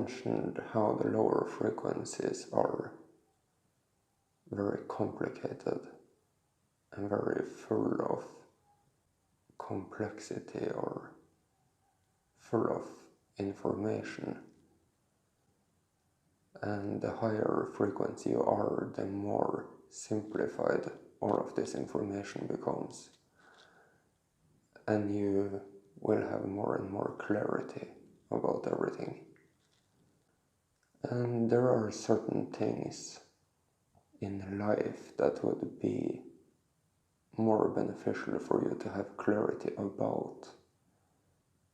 mentioned how the lower frequencies are very complicated and very full of complexity or full of information. And the higher frequency you are, the more simplified all of this information becomes. And you will have more and more clarity about everything. And there are certain things in life that would be more beneficial for you to have clarity about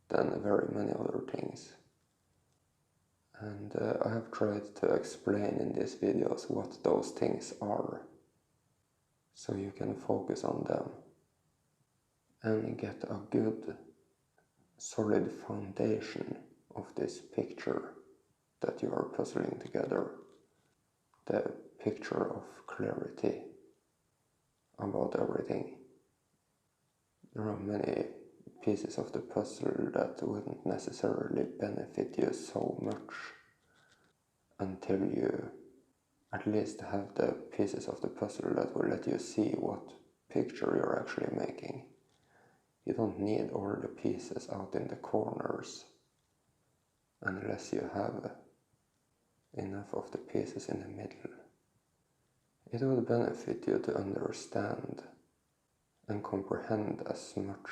than very many other things. And I have tried to explain in these videos what those things are, so you can focus on them and get a good, solid foundation of this picture that you are puzzling together. The picture of clarity about everything. There are many pieces of the puzzle that wouldn't necessarily benefit you so much until you at least have the pieces of the puzzle that will let you see what picture you're actually making. You don't need all the pieces out in the corners unless you have enough of the pieces in the middle. It would benefit you to understand and comprehend as much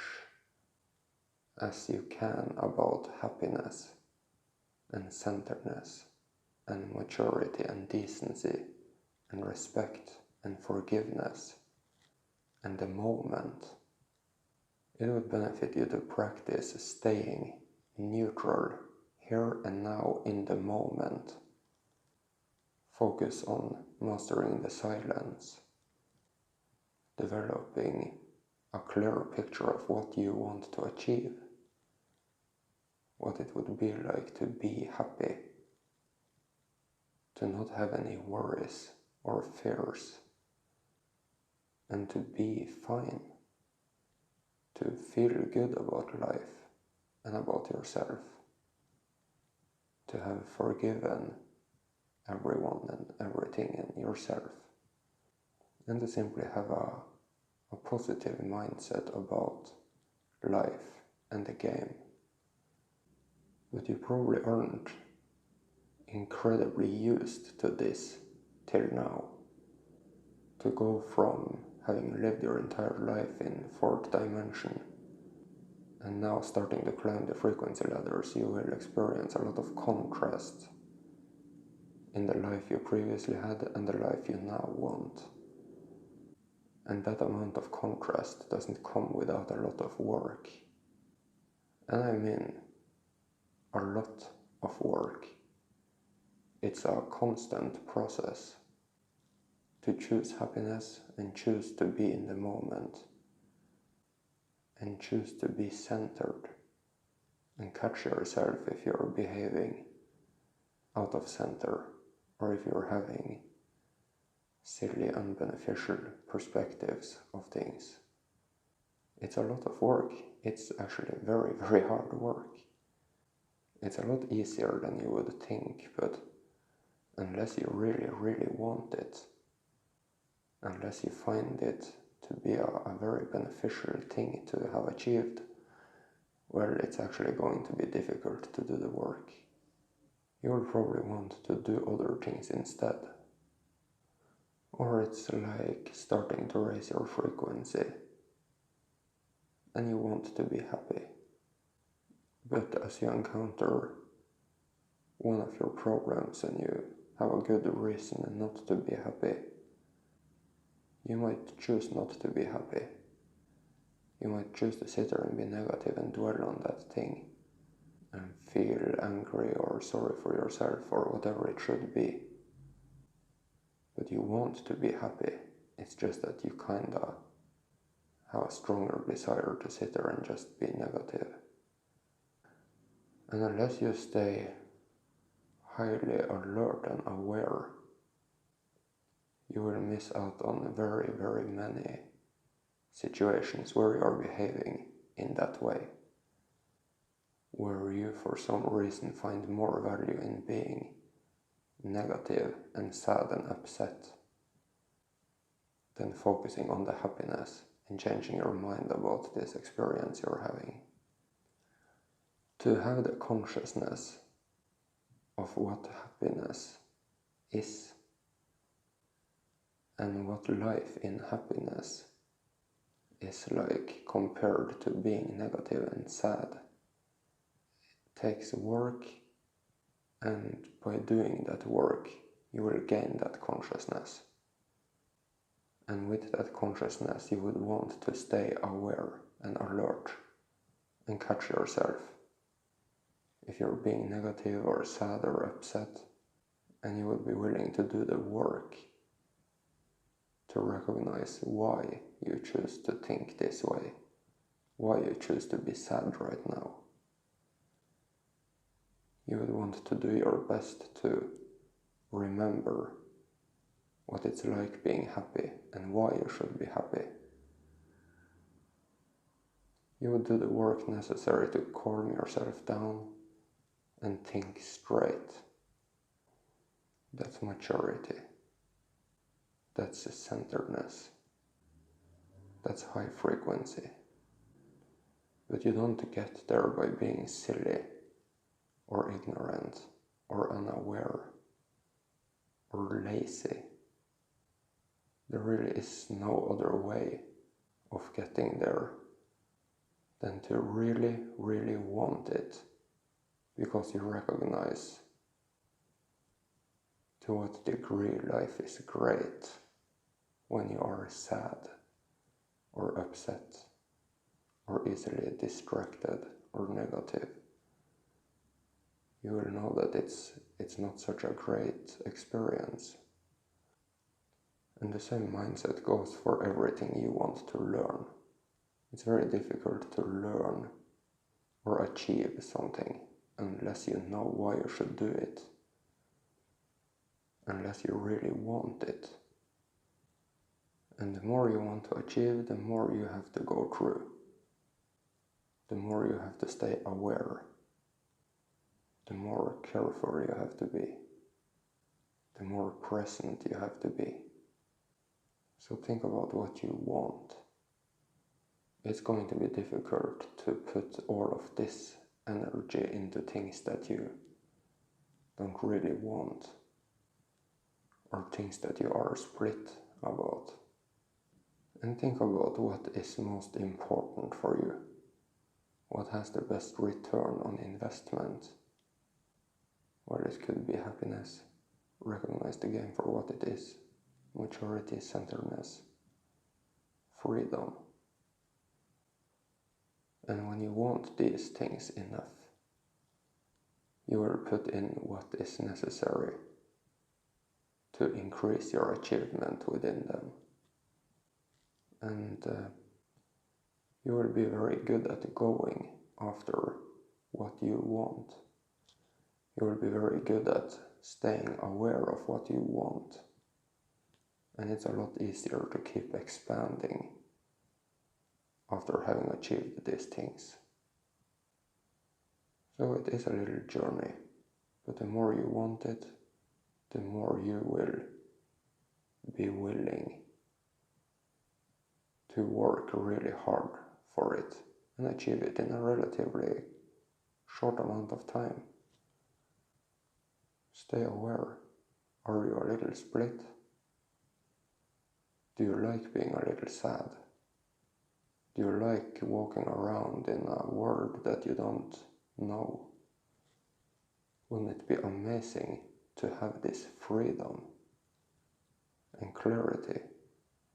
as you can about happiness and centeredness and maturity and decency and respect and forgiveness and the moment. It would benefit you to practice staying neutral here and now in the moment. Focus on mastering the silence, developing a clear picture of what you want to achieve, what it would be like to be happy, to not have any worries or fears, and to be fine, to feel good about life and about yourself, to have forgiven everyone and everything and yourself, and to simply have a positive mindset about life and the game. But you probably aren't incredibly used to this till now. To go from having lived your entire life in fourth dimension and now starting to climb the frequency ladders, you will experience a lot of contrast in the life you previously had and the life you now want. And that amount of contrast doesn't come without a lot of work. And I mean a lot of work. It's a constant process to choose happiness and choose to be in the moment and choose to be centered and catch yourself if you're behaving out of center or if you're having silly, unbeneficial perspectives of things. It's a lot of work. It's actually very, very hard work. It's a lot easier than you would think, but unless you really, really want it, unless you find it to be a very beneficial thing to have achieved, well, it's actually going to be difficult to do the work. You'll probably want to do other things instead. Or it's like starting to raise your frequency and you want to be happy. But as you encounter one of your problems and you have a good reason not to be happy, you might choose not to be happy. You might choose to sit there and be negative and dwell on that thing and feel angry or sorry for yourself or whatever it should be. But you want to be happy. It's just that you kinda have a stronger desire to sit there and just be negative. And unless you stay highly alert and aware, you will miss out on very, very many situations where you are behaving in that way, where you for some reason find more value in being negative and sad and upset than focusing on the happiness and changing your mind about this experience you're having. To have the consciousness of what happiness is and what life in happiness is like compared to being negative and sad takes work, and by doing that work you will gain that consciousness. And with that consciousness you would want to stay aware and alert and catch yourself if you're being negative or sad or upset, and you would be willing to do the work to recognize why you choose to think this way, why you choose to be sad right now. You would want to do your best to remember what it's like being happy and why you should be happy. You would do the work necessary to calm yourself down and think straight. That's maturity. That's centeredness. That's high frequency. But you don't get there by being silly or ignorant or unaware or lazy. There really is no other way of getting there than to really, really want it, because you recognize to what degree life is great when you are sad or upset or easily distracted or negative. You will know that it's not such a great experience. And the same mindset goes for everything you want to learn. It's very difficult to learn or achieve something unless you know why you should do it, unless you really want it. And the more you want to achieve, the more you have to go through. The more you have to stay aware. The more careful you have to be. The more present you have to be. So think about what you want. It's going to be difficult to put all of this energy into things that you don't really want, or things that you are split about. And think about what is most important for you. What has the best return on investment? Well, it could be happiness. Recognize the game for what it is. Maturity, centeredness, freedom. And when you want these things enough, you will put in what is necessary to increase your achievement within them. And you will be very good at going after what you want. You will be very good at staying aware of what you want. And it's a lot easier to keep expanding after having achieved these things. So it is a little journey, but the more you want it, the more you will be willing to work really hard for it and achieve it in a relatively short amount of time. Stay aware. Are you a little split? Do you like being a little sad? Do you like walking around in a world that you don't know? Wouldn't it be amazing to have this freedom and clarity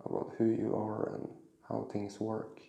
about who you are and how things work?